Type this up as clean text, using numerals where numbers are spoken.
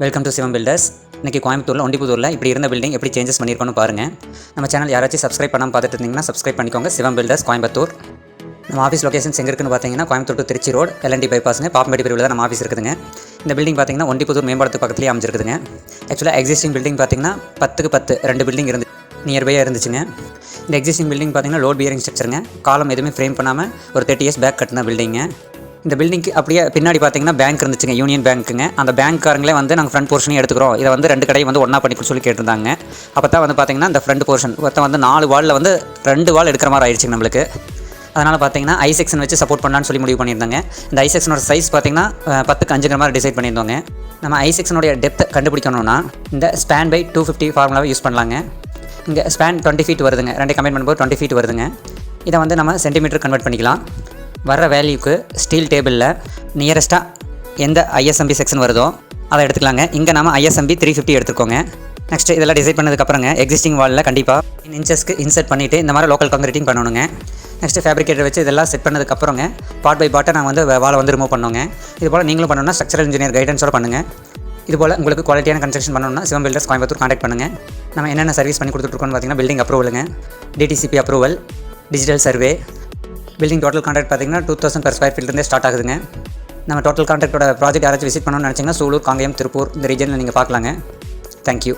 Welcome to Sivam filters. இன்றைக்கி கோயம்புத்தூரில் ஒண்டிப்புத்தூரில் இப்படி இருந்த பில்டிங் எப்படி சேஞ்சஸ் பண்ணியிருக்கோன்னு பாருங்கள். நம்ம சேனல் யாராச்சும் சப்ஸ்கிரைப் பண்ணாமல் பார்த்துட்டு இருந்தீங்கன்னா சப்ஸ்கிரைப் பண்ணிக்கோங்க. சிவம் பில்டர்ஸ் கோயம்புத்தூர். நம்ம ஆஃபீஸ் லொகேஷன்ஸ் எங்கே இருக்குன்னு பார்த்தீங்கன்னா Coimbatore to Trichy road LND பைபாஸுங்க. பாப்பம்பேட்டை பிரிவில் தான் நம்ம ஆஃபீஸ் இருக்குதுங்க. இந்த பில்டிங் பார்த்தீங்கன்னா ஒண்டிப்புத்தூர் மேம்பாலத்துக்கு பக்கத்துலேயே அமைஞ்சிருக்குதுங்க. ஆக்சுவலாக எக்ஸிஸ்டிங் பில்டிங் பார்த்தீங்கன்னா 10க்கு 10 2 பில்டிங் நியர்பையாக இருந்துச்சுங்க. இந்த எக்ஸிஸ்டிங் பில்டிங் பார்த்தீங்கன்னா லோட் பியரிங் ஸ்ட்ரக்சருங்க. காலம் எதுவுமே ஃப்ரேம் பண்ணாமல் ஒரு 30 years பேக் கட்டின பில்டிங்க. இந்த பில்டிங்க்கு அப்படியே பின்னாடி பார்த்தீங்கன்னா பேங்க் இருந்துச்சுங்க, யூனியன் பேங்க்குங்க. அந்த பேங்க்காரங்களே வந்து நாங்கள் ஃப்ரண்ட் போர்ஷனையும் எடுத்துக்கிறோம், இதை வந்து 2 கடையை வந்து ஒன்றா பண்ணி சொல்லி கேட்டிருந்தாங்க. அப்போ தான் வந்து பார்த்தீங்கன்னா இந்த ஃப்ரண்ட் போர்ஷன் மொத்தம் வந்து 4 வாலில் வந்து 2 வால் எடுக்கிற மாதிரி ஆயிடுச்சு நம்மளுக்கு. அதனால் பார்த்தீங்கன்னா I செக்ஷன் வச்சு சப்போர்ட் பண்ணலான்னு சொல்லி முடிவு பண்ணியிருந்தாங்க. இந்த I செக்ஷனோட சைஸ் பார்த்தீங்கன்னா 10க்கு 5ங்கிற மாதிரி டிசைட் பண்ணியிருந்தோங்க. நம்ம I செக்ஷனுடைய டெப்த்தை கண்டுபிடிக்கணும்னா இந்த ஸ்பேன் பை 250 ஃபார்முலாவை யூஸ் பண்ணலாங்க. இங்கே ஸ்பேன் 20 feet வருதுங்க, 2 கம்பைன் பண்ணும்போது 20 feet வருதுங்க. இதை வந்து நம்ம சென்டிமீட்டர் கன்வெர்ட் பண்ணிக்கலாம். வர வேல்யூக்கு ஸ்டீல் டேபிளில் நியரஸ்ட்டாக எந்த ISMB செக்ஷன் வருதோ அதை எடுத்துக்கலாங்க. இங்கே நம்ம ISMB 350 எடுத்துக்கோங்க. நெக்ஸ்ட்டு இதெல்லாம் டிசைட் பண்ணதுக்கப்புறங்க எக்ஸிஸ்டிங் வாலில் கண்டிப்பாக இன்ச்சஸ்க்கு இன்செர்ட் பண்ணிவிட்டு இந்த மாதிரி லோக்கல் காங்கிரீட்டிங் பண்ணணுங்க. நெக்ஸ்ட்டு ஃபேப்ரிகேட்டர் வச்சு இதெல்லாம் செட் பண்ணதுக்கப்புறங்க பார்ட் பை பார்ட்டை நாங்கள் வந்து வாலை வந்து ரிமூவ் பண்ணுவோங்க. இது போல் நீங்களும் பண்ணணும்னா ஸ்ட்ரக்சரல் இன்ஜினியர் கைடன்ஸோட பண்ணுங்கள். இது போல் உங்களுக்கு குவாலிட்டியான கன்ஸ்ட்ரக்ஷன் பண்ணணும்னா சிவம் பில்டர்ஸ் கோயம்புத்தூர் கான்டாக்ட் பண்ணுங்கள். நம்ம என்னென்ன சர்வீஸ் பண்ணி கொடுத்துட்ருக்கோம்னு பார்த்தீங்கன்னா பில்டிங் அப்ரூவலுங்க, DTCP approval, digital survey. Building total contract பார்த்தீங்கன்னா 2000 per square feet ஸ்டார்ட் ஆகுதுங்க. நம்ம டோட்டல் கான்ட்ராக்டோட ப்ராஜெக்ட் யாராச்சும் விசிட் பண்ணணும்னு நினச்சிங்கன்னா சூலூர், காங்கேயம், திருப்பூர் இந்த ரீஜனில் நீங்கள் பார்க்கலாங்க. தேங்க்யூ.